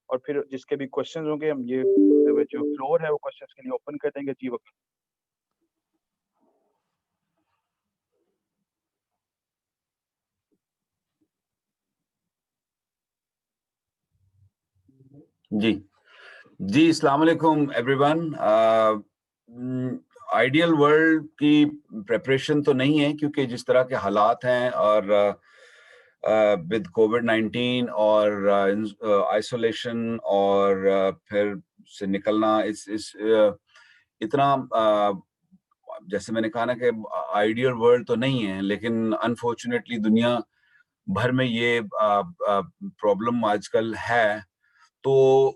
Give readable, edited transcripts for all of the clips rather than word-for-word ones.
और फिर जिसके भी क्वेश्चंस होंगे हम ये जो फ्लोर है वो क्वेश्चंस के लिए ओपन कर देंगे। जी वकील। जी जी, अस्सलाम वालेकुम एवरीवन। आइडियल वर्ल्ड की प्रेपरेशन तो नहीं है, क्योंकि जिस तरह के हालात हैं और विद कोविड-19 और आइसोलेशन और फिर से निकलना इस इतना जैसे मैंने कहा ना कि आइडियल वर्ल्ड तो नहीं है, लेकिन अनफॉर्चुनेटली दुनिया भर में ये प्रॉब्लम आजकल है। तो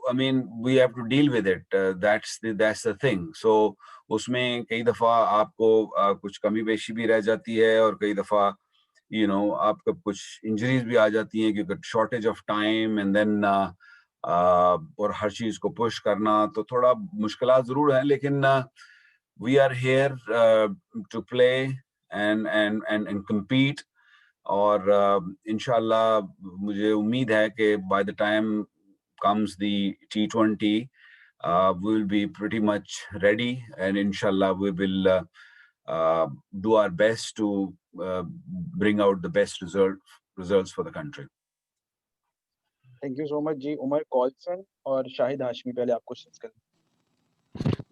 I mean we have to deal with it, that's the thing. So उसमें कई दफा आपको कुछ कमी पेशी भी रह जाती है, और कई दफा आपका कुछ इंजरीज भी आ जाती हैं, क्योंकि shortage of time and then और हर चीज को पुश करना तो थोड़ा मुश्किलात जरूर है, लेकिन we are here to play and compete. और इंशाल्लाह मुझे उम्मीद है कि by the time comes the T20, we will be pretty much ready, and inshallah we will do our best to bring out the best results for the country. Thank you so much ji. Umar कॉल्सन और शाहिद हाशमी, पहले आप questions करें।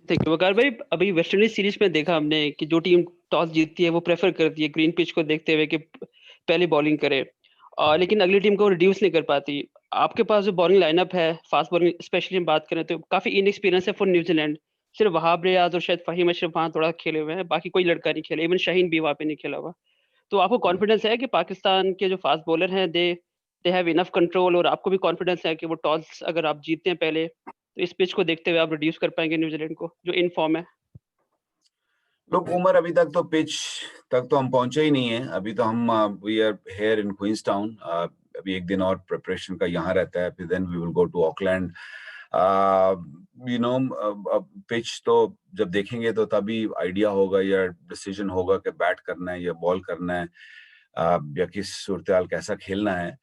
Thank you वकार भाई। अभी West Indies series में देखा हमने कि जो टीम टॉस जीतती है वो प्रेफर करती है ग्रीन पिच को देखते हुए कि पहले बॉलिंग करे, लेकिन अगली टीम को रिड्यूस नहीं कर पाती। आपके पास जो बॉलिंग लाइनअप है, फास्ट बॉलिंग स्पेशली हम बात करें तो काफी इनएक्सपीरियंस है फॉर न्यूजीलैंड। सिर्फ वहाब रियाज और शायद फहीम अशरफ वहां थोड़ा खेले हुए हैं, बाकी कोई लड़का नहीं खेला, इवन शाहीन भी वहां पे नहीं खेला हुआ। तो आपको कॉन्फिडेंस है कि पाकिस्तान के जो फास्ट बॉलर हैं दे हैव इनफ कंट्रोल, और आपको भी कॉन्फिडेंस है कि वो टॉस अगर आप जीतते हैं पहले तो इस पिच को देखते हुए आप रिड्यूस कर पाएंगे न्यूजीलैंड को जो इन फॉर्म है? लोग उमर, अभी तक तो पिच तक तो हम पहुंचे ही नहीं है। अभी तो हम we are here in Queenstown. अभी एक दिन और प्रिपरेशन का यहाँ रहता है, फिर then we will go to Auckland. Pitch तो जब देखेंगे तो तभी आइडिया होगा या डिसीजन होगा कि बैट करना है या बॉल करना है, या किस सूरत कैसा खेलना है।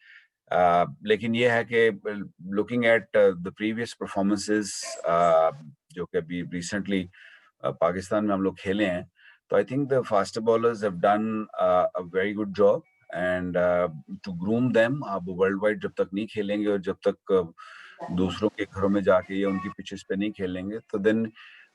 लेकिन ये है कि looking at the previous performances जो कि अभी रिसेंटली पाकिस्तान में हम लोग खेले हैं, तो I think the faster bowlers have done a very good job, and to groom them. अब वर्ल्ड वाइड जब तक नहीं खेलेंगे और जब तक दूसरों के घरों में जाके या उनकी पिचेस पे नहीं खेलेंगे, तो then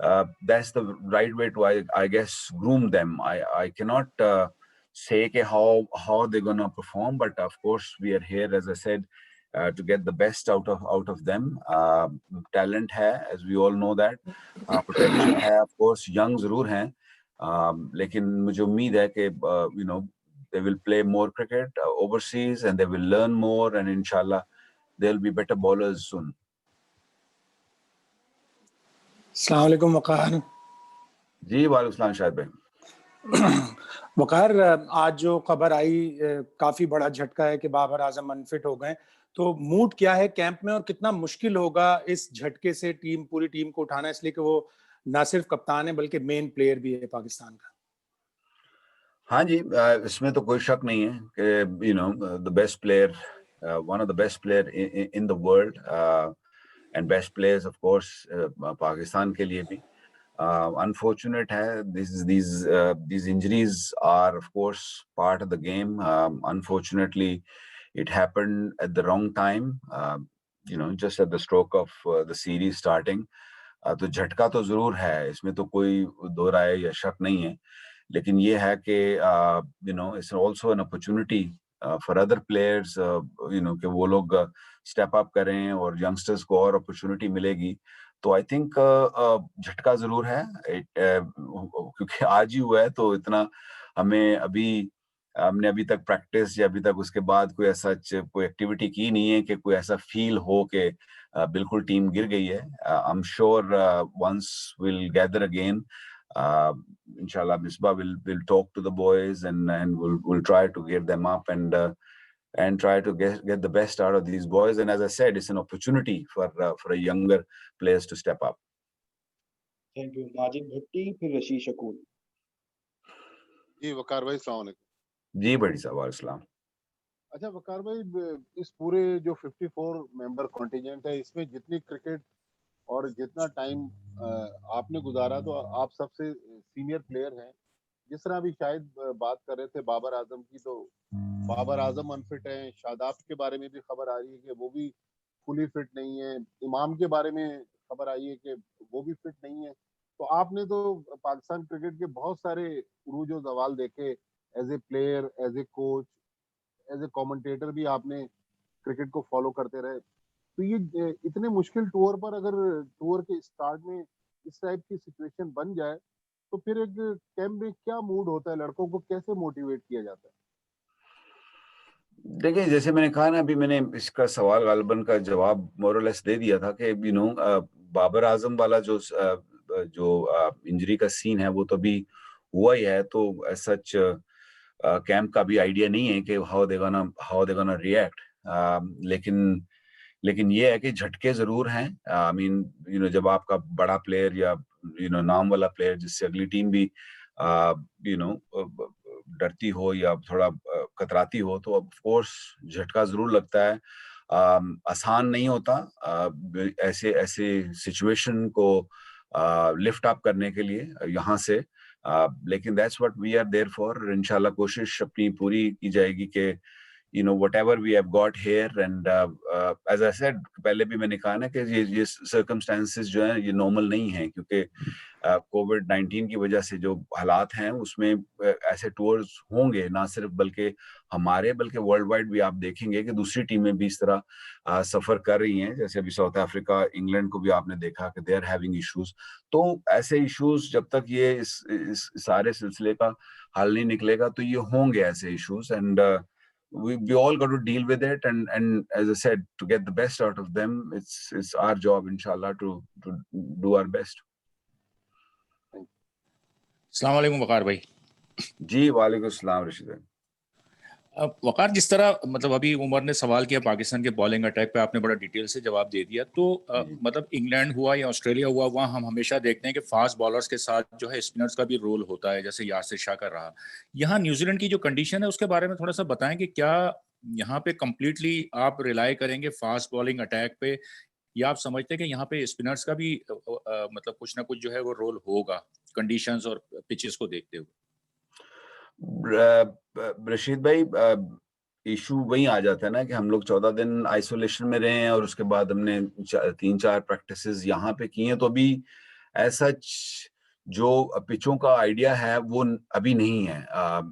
that's the right way to I guess groom them. I can not say how they're gonna perform, but of course we are here, as I said, to get the best out of them. Talent hai, as we all know that, potential hai, of course young जरूर हैं, लेकिन मुझे उम्मीद है कि they will play more cricket overseas, and they will learn more, and inshallah they'll be better bowlers soon. अस्सलाम वालेकुम वकार जी, वालेकुम सलाम शाहिद भाई। वकार, आज जो खबर आई काफी बड़ा झटका है कि बाबर आजम अनफिट हो गए, तो मूड क्या है कैंप में और कितना मुश्किल होगा इस झटके से पूरी टीम को उठाना, इसलिए कि वो ना सिर्फ कप्तान है बल्कि मेन प्लेयर भी है पाकिस्तान का। हाँ जी, इसमें तो कोई शक नहीं है कि the best player, one of the best player in the world, and best players of course Pakistan के लिए भी। Unfortunate hai, these injuries are of course part of the game. Unfortunately, it happened at the wrong time, just at the stroke of the series starting. तो झटका तो जरूर है, इसमें तो कोई दो राय या शक नहीं है, लेकिन ये है कि it's also an opportunity for other players, कि वो लोग स्टेप अप करें और यंगस्टर्स को और अपॉर्चुनिटी मिलेगी। तो आई थिंक झटका जरूर है, क्योंकि आज ही हुआ है, तो इतना हमने अभी तक प्रैक्टिस या अभी तक उसके बाद कोई ऐसा कोई एक्टिविटी की नहीं है कि कोई ऐसा फील हो कि बिल्कुल टीम गिर गई है। I am sure once will gather again, inshallah Misbah will talk to the boys, and we'll try to get them up and try to get the best out of these boys. And as I said, it's an opportunity for a younger players to step up. Thank you. Majid Bhatti, फिर रशीद शकूर। जी वकार भाई, अस्सलाम वालेकुम। जी बड़ी साहब, वालेकुम सलाम। अच्छा वकार भाई, इस पूरे जो 54 मेंबर कॉन्टिजेंट है, इसमें जितनी क्रिकेट और जितना टाइम आपने गुजारा, तो आप सबसे सीनियर प्लेयर हैं। जिस तरह अभी शायद बात कर रहे थे बाबर आजम की, तो बाबर आजम अनफिट हैं। शादाब के बारे में भी खबर आ रही है कि वो भी फुली फिट नहीं है। इमाम के बारे में खबर आई है कि वो भी फिट नहीं है। तो आपने तो पाकिस्तान क्रिकेट के बहुत सारे उरूज और जवाल देखे, as a player, as a coach, as a commentator भी आपने क्रिकेट को फॉलो करते रहे। तो ये इतने मुश्किल टूर पर अगर टूर के स्टार्ट में इस टाइप की सिचुएशन बन जाए, तो फिर एक कैंप में क्या मूड होता है, लड़कों को कैसे मोटिवेट किया जाता है? देखिए, जैसे मैंने कहा ना, अभी मैंने इसका सवाल गालिबन का जवाब मोरलेस दे दिया था कि बाबर आजम वाला जो इंजरी का सीन है वो तो अभी हुआ ही है, तो एज सच कैंप का भी आइडिया नहीं है कि हाउ दे गोना रिएक्ट। लेकिन ये है कि झटके जरूर हैं। आई मीन जब आपका बड़ा प्लेयर या नाम वाला प्लेयर, जिससे अगली टीम भी डरती हो या थोड़ा कतराती हो, तो ऑफ कोर्स झटका जरूर लगता है। आसान नहीं होता ऐसे ऐसे सिचुएशन को लिफ्ट अप करने के लिए यहाँ से, लेकिन that's what we are there for. इंशाल्लाह कोशिश अपनी पूरी की जाएगी कि whatever we have got here, and as I said, पहले भी मैंने कहा ना कि ये circumstances जो है ये नॉर्मल नहीं है, क्योंकि कोविड-19 की वजह से जो हालात हैं उसमें ऐसे टूर्स होंगे ना सिर्फ बल्कि वर्ल्ड वाइड भी आप देखेंगे कि दूसरी टीमें भी इस तरह सफर कर रही हैं। जैसे अभी साउथ अफ्रीका, इंग्लैंड को भी आपने देखा कि दे आर हैविंग इश्यूज। तो ऐसे इश्यूज जब तक ये इस सारे सिलसिले का हल नहीं निकलेगा तो ये होंगे ऐसे issues, and we all got to deal with it, and as I said, to get the best out of them, it's our job inshallah to do our best. अस्सलाम वालेकुम वकार भाई। जी वालेकुम अस्सलाम रशीद भाई। वकार, जिस तरह मतलब अभी उमर ने सवाल किया पाकिस्तान के बॉलिंग अटैक पे, आपने बड़ा डिटेल से जवाब दे दिया। तो मतलब इंग्लैंड हुआ या ऑस्ट्रेलिया हुआ, वहाँ हम हमेशा देखते हैं कि फास्ट बॉलर्स के साथ जो है स्पिनर्स का भी रोल होता है, जैसे यासिर शाह का रहा। यहाँ न्यूजीलैंड की जो कंडीशन है उसके बारे में थोड़ा सा बताएं कि क्या यहाँ पे कम्प्लीटली आप रिलाई करेंगे फास्ट बॉलिंग अटैक पे, या आप समझते हैं कि यहाँ पे स्पिनर्स का भी मतलब कुछ ना कुछ जो है वो रोल होगा कंडीशंस और पिचेस को देखते हुए? रशीद भाई, इशू वही आ जाता है ना कि हम लोग 14 दिन आइसोलेशन में रहे हैं और उसके बाद हमने 3-4 प्रैक्टिसेस यहाँ पे की हैं, तो अभी ऐसा जो पिचों का आइडिया है वो अभी नहीं है।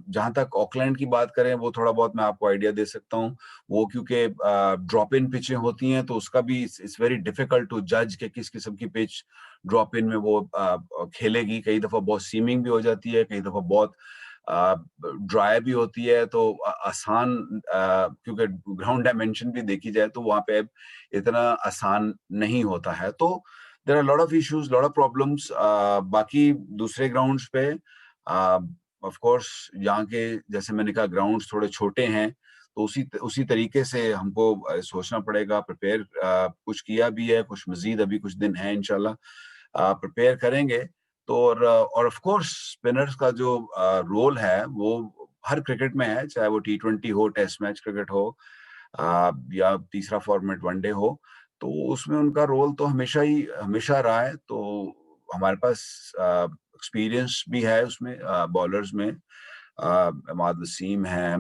जहां तक ऑकलैंड की बात करें, वो थोड़ा बहुत मैं आपको आइडिया दे सकता हूँ। वो क्योंकि ड्रॉप इन पिचें होती हैं, तो उसका भी इट्स वेरी डिफिकल्ट टू जज कि किस किस्म की पिच ड्रॉप इन में वो खेलेगी। कई दफा बहुत सीमिंग भी हो जाती है, कई दफा बहुत ड्राई भी होती है। तो आसान, क्योंकि ग्राउंड डायमेंशन भी देखी जाए तो वहां पे इतना आसान नहीं होता है। तो there are lot of issues, lot of problems. बाकी दूसरे ग्राउंड्स पे ऑफ कोर्स यहाँ के, जैसे मैंने कहा, ग्राउंड्स थोड़े छोटे हैं, तो उसी तरीके से हमको सोचना पड़ेगा। प्रिपेयर कुछ किया भी है, कुछ मजीद अभी कुछ दिन है, इंशाल्लाह प्रिपेयर करेंगे। तो और ऑफ कोर्स स्पिनर्स का जो रोल है वो हर क्रिकेट में है, चाहे वो T20 हो, टेस्ट मैच क्रिकेट हो, या तीसरा फॉर्मेट वनडे हो, तो उसमें उनका रोल तो हमेशा रहा है। तो हमारे पास एक्सपीरियंस भी है उसमें, बॉलर्स में इमाद वसीम है,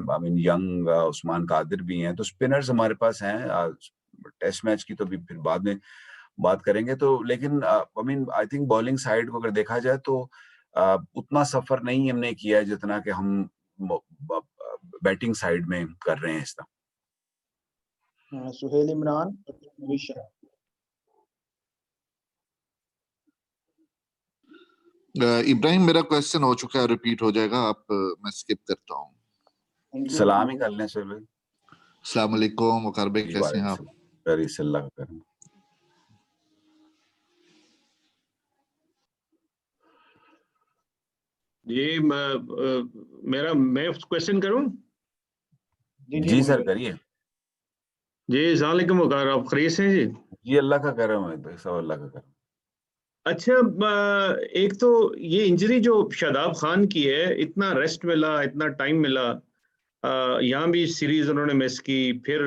यंग उस्मान कादिर भी हैं, तो स्पिनर्स हमारे पास हैं। टेस्ट मैच की तो भी फिर बाद में बात करेंगे। तो लेकिन आई थिंक बॉलिंग साइड को अगर देखा जाए तो उतना सफर नहीं हमने किया है जितना कि हम बैटिंग साइड में कर रहे हैं इस तरह। सुहेल इमरान, इब्राहिम, मेरा क्वेश्चन हो चुका है, रिपीट हो जाएगा, आप मैं स्किप करता हूँ। सलाम ही कर लें सर भाई। अस्सलाम वालेकुम वकार भाई, कैसे हैं आप? वेरी सल्लाह करें। जी मैं क्वेश्चन करूं? जी सर करिए। जी अस्सलाम वालेकुम वकार, आप खैरियत से हैं जी? जी अल्लाह का करम है, सब अल्लाह का करम। अच्छा, एक तो ये इंजरी जो शादाब खान की है, इतना रेस्ट मिला, इतना टाइम मिला, यहाँ भी सीरीज उन्होंने मिस की, फिर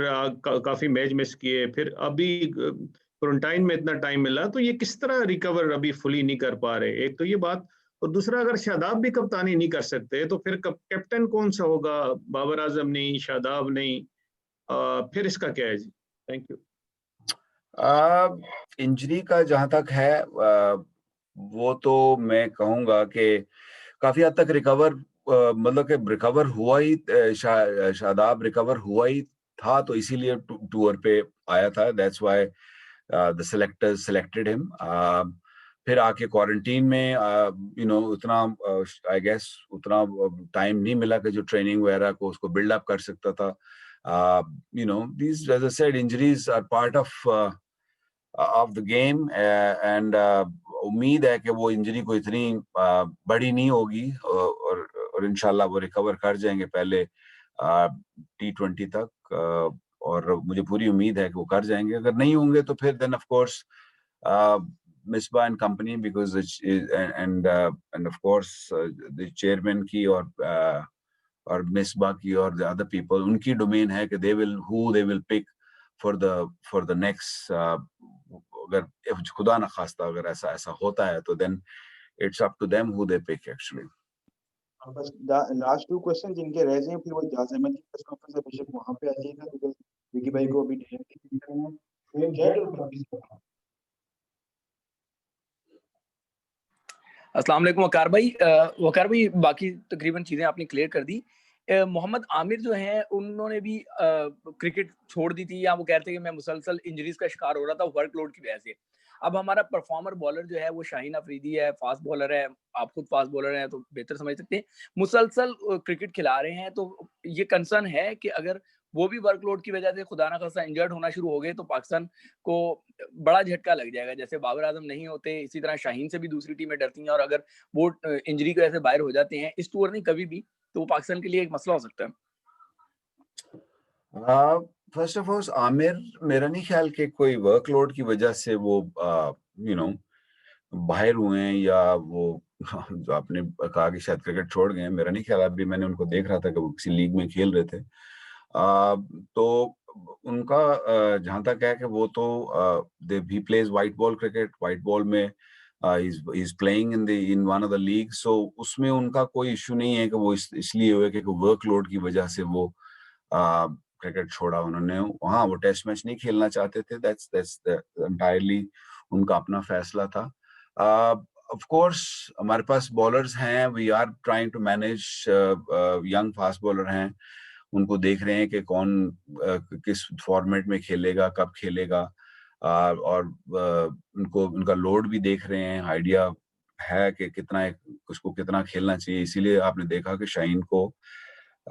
काफी मैच मिस किए, फिर अभी क्वारंटाइन में इतना टाइम मिला, तो ये किस तरह रिकवर अभी फुली नहीं कर पा रहे? एक तो ये बात, और दूसरा अगर शादाब भी कप्तानी नहीं कर सकते तो फिर कैप्टन कौन सा होगा? बाबर आजम नहीं, शादाब नहीं, फिर इसका क्या है जी? Thank you. इंजरी का जहां तक है वो तो मैं कहूंगा कि काफी हद तक रिकवर, मतलब कि रिकवर हुआ ही, शादाब रिकवर हुआ ही था, तो इसीलिए टूर पे आया था। That's why the selectors selected him. फिर आके क्वारंटीन में उतना आई गेस उतना टाइम नहीं मिला कि जो ट्रेनिंग वगैरह को उसको बिल्ड अप कर सकता था। These, as I said, injuries are part of the game, and उम्मीद है कि वो इंजरी को इतनी बड़ी नहीं होगी, और इंशाल्लाह वो रिकवर कर जाएंगे पहले T20 तक, और मुझे पूरी उम्मीद है कि वो कर जाएंगे। अगर नहीं होंगे तो फिर then of course Misbah and company, because and of course the chairman की और मिसबा की और द अदर पीपल, उनकी डोमेन है कि they will pick for the next, अगर खुदा ना खास्ता अगर ऐसा होता है तो then it's up to them who they pick actually. बस लास्ट 2 क्वेश्चन जिनके रह जाए, फिर वो इजाज अहमद की प्रेस कॉन्फ्रेंस अभिषेक वहां पे आ जाइएगा, बिकॉज विकी भाई को अभी डीएम करना है, तो जेट और बाकी अस्सलाम वालेकुम वकार भाई, बाकी तकरीबन चीजें आपने क्लियर कर दी। मोहम्मद आमिर जो हैं उन्होंने भी क्रिकेट छोड़ दी थी, या वो कहते हैं कि मैं मुसलसल इंजरीज का शिकार हो रहा था वर्कलोड की वजह से। अब हमारा परफॉर्मर बॉलर जो है वो शाहीन अफरीदी है, फास्ट बॉलर है, आप खुद फास्ट बॉलर हैं तो बेहतर समझ सकते हैं, मुसलसल क्रिकेट खिला रहे हैं, तो ये कंसर्न है कि अगर वो भी वर्कलोड की वजह से खुदा ना खास्ता इंजर्ड होना शुरू हो गए तो पाकिस्तान को बड़ा झटका लग जाएगा। जैसे बाबर आजम नहीं होते, इसी तरह शाहीन से भी दूसरी टीमें डरती हैं, और अगर वो इंजरी की वजह से बाहर हो जाते हैं इस टूर नहीं कभी भी, तो वो पाकिस्तान के लिए एक मसला हो सकता है। फर्स्ट ऑफ ऑल आमिर, मेरा नहीं ख्याल कि कोई वर्कलोड की वजह से वो बाहर हुए हैं, या वो जो आपने कहा कि शायद क्रिकेट छोड़ गए हैं, मेरा नहीं ख्याल। अभी मैंने उनको देख रहा था कि वो किसी लीग में खेल रहे थे, तो उनका जहां तक है कि वो तो he plays white ball cricket, white ball में he's playing in one of the leagues, so उसमें उनका कोई इशू नहीं है कि वो इसलिए हुए कि वर्कलोड की वजह से वो क्रिकेट छोड़ा उन्होंने। हाँ, वो टेस्ट मैच नहीं खेलना चाहते थे, that's entirely उनका अपना फैसला था। ऑफ कोर्स हमारे पास बॉलर्स हैं, we are trying to manage, young fast bowler हैं, उनको देख रहे हैं कि कौन किस फॉर्मेट में खेलेगा, कब खेलेगा, और उनका लोड भी देख रहे हैं, आइडिया है कि उसको कितना खेलना चाहिए। इसीलिए आपने देखा कि शाहीन को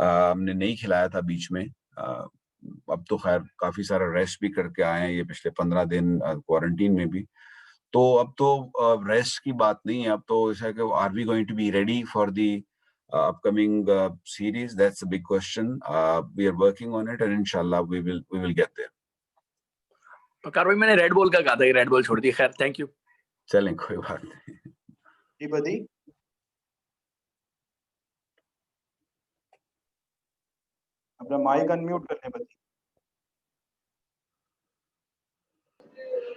हमने नहीं खिलाया था बीच में। अब तो खैर काफी सारा रेस्ट भी करके आए हैं ये पिछले 15 दिन क्वारंटीन में भी, तो अब तो रेस्ट की बात नहीं है, अब तो ऐसा है कि are we going to be ready for the upcoming series? That's a big question. We are working on it, and inshallah we will get there. वकार भाई, मैंने रेड बॉल का कहा था, रेड बॉल छोड़ दी, खैर थैंक यू। चलें, कोई बात नहीं। जी बदी, अपना माइक अनम्यूट कर लें बदी।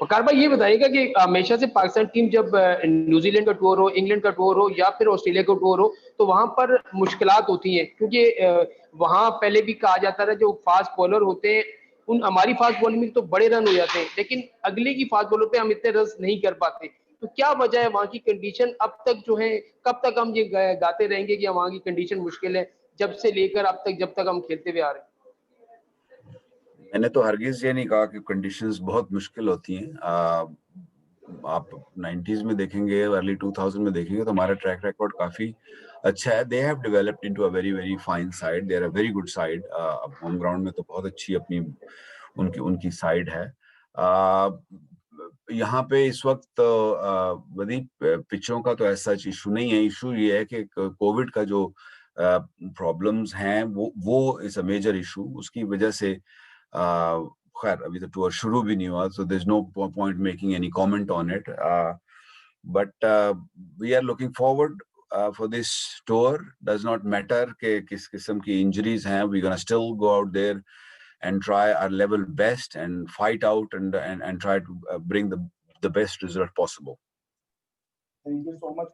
वकार भाई ये बताइएगा कि हमेशा से पाकिस्तान टीम जब न्यूजीलैंड का टूर हो, इंग्लैंड का टूर हो या फिर ऑस्ट्रेलिया का टूर हो, तो वहां पर मुश्किलात होती हैं, क्योंकि वहां पहले भी कहा जाता था जो फास्ट बॉलर होते हैं हमारी फास्ट बॉलिंग में तो बड़े रन हो जाते हैं, लेकिन अगले की फास्ट बॉलर पे हम इतने रन नहीं कर पाते। तो क्या वजह है वहां की कंडीशन अब तक जो है, कब तक हम ये गाते रहेंगे कि वहां की कंडीशन मुश्किल है, जब से लेकर अब तक, जब तक हम खेलते हुए आ रहे हैं? मैंने तो हरगिज ये नहीं कहा कि कंडीशंस बहुत मुश्किल होती हैं। आप 90s में देखेंगे, अर्ली 2000 में देखेंगे तो हमारा ट्रैक रिकॉर्ड काफी अच्छा है। They have developed into a very very fine side, they are a very good side. अब होम ग्राउंड में तो बहुत अच्छी अपनी उनकी साइड है। यहाँ पे इस वक्त बड़ी पिचों का तो ऐसा इशू नहीं है। इशू ये है कि कोविड का जो प्रॉब्लम्स हैं वो इज अ मेजर इशू। उसकी वजह से खैर अभी तो टूर शुरू भी नहीं हुआ, so there's no point making any comment on it, but we are looking forward for this tour. Does not matter कि किस किस्म की injuries हैं. We're gonna still go out there and try our level best and fight out and try to bring the best result possible. Thank you so much.